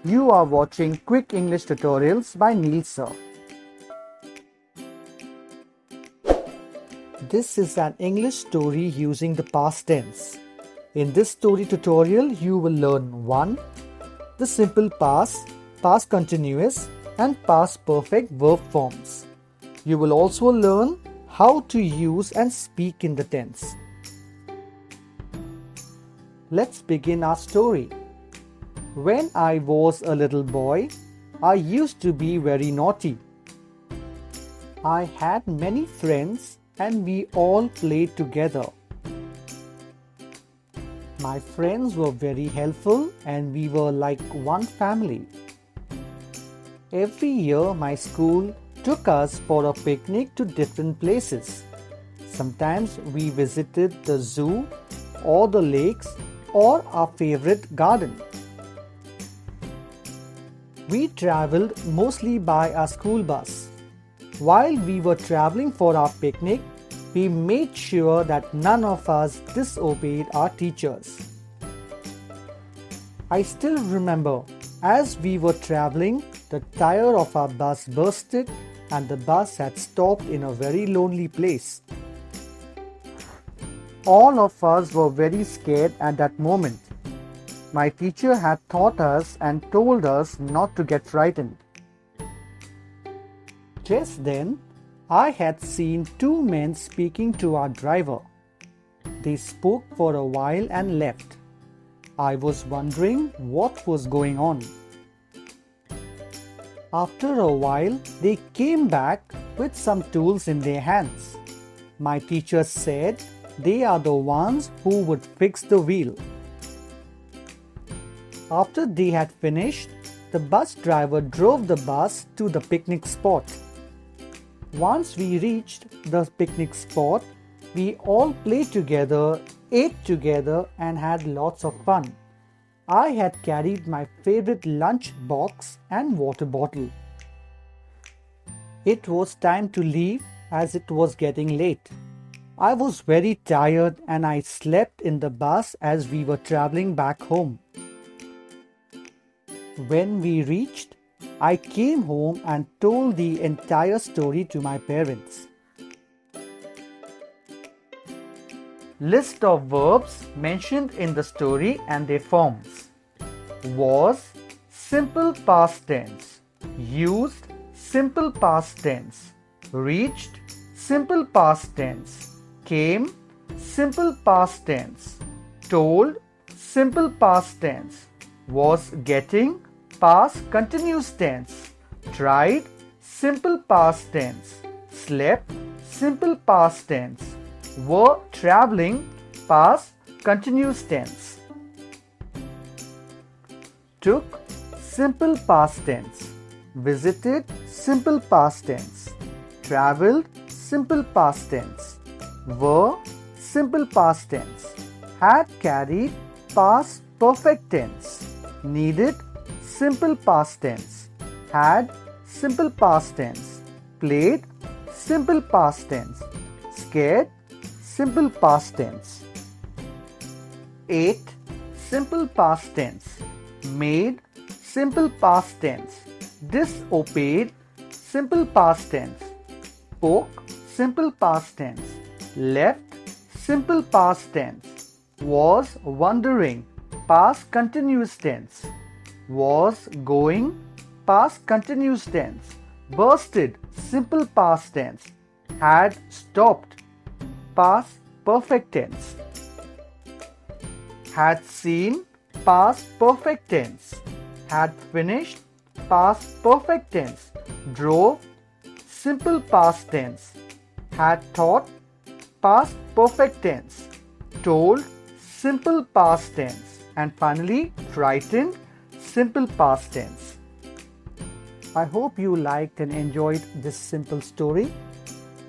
You are watching Quick English Tutorials by Neil Sir. This is an English story using the past tense. In this story tutorial, you will learn 1. The simple past, past continuous and past perfect verb forms. You will also learn how to use and speak in the tense. Let's begin our story. When I was a little boy, I used to be very naughty. I had many friends and we all played together. My friends were very helpful and we were like one family. Every year my school took us for a picnic to different places. Sometimes we visited the zoo or the lakes or our favorite garden. We traveled mostly by our school bus. While we were traveling for our picnic, we made sure that none of us disobeyed our teachers. I still remember, as we were traveling, the tire of our bus bursted and the bus had stopped in a very lonely place. All of us were very scared at that moment. My teacher had taught us and told us not to get frightened. Just then, I had seen 2 men speaking to our driver. They spoke for a while and left. I was wondering what was going on. After a while, they came back with some tools in their hands. My teacher said they are the ones who would fix the wheel. After they had finished, the bus driver drove the bus to the picnic spot. Once we reached the picnic spot, we all played together, ate together and had lots of fun. I had carried my favorite lunch box and water bottle. It was time to leave as it was getting late. I was very tired and I slept in the bus as we were traveling back home. When we reached, I came home and told the entire story to my parents. List of verbs mentioned in the story and their forms. Was, simple past tense. Used, simple past tense. Reached, simple past tense. Came, simple past tense. Told, simple past tense. Was getting, past continuous tense. Tried, simple past tense. Slept, simple past tense. Were traveling, past continuous tense. Took, simple past tense. Visited, simple past tense. Traveled, simple past tense. Were, simple past tense. Had carried, past perfect tense. Needed, simple past tense. Had, simple past tense. Played, simple past tense. Scared, simple past tense. Ate, simple past tense. Made, simple past tense. Disobeyed, simple past tense. Spoke, simple past tense. Left, simple past tense. Was wondering, past continuous tense. Was going, past continuous tense. Bursted, simple past tense. Had stopped, past perfect tense. Had seen, past perfect tense. Had finished, past perfect tense. Drove, simple past tense. Had taught, past perfect tense. Told, simple past tense. And finally, frightened, simple past tense. I hope you liked and enjoyed this simple story.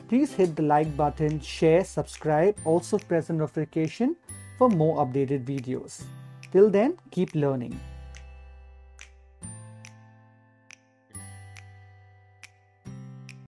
Please hit the like button, share, subscribe, also press the notification for more updated videos. Till then, keep learning.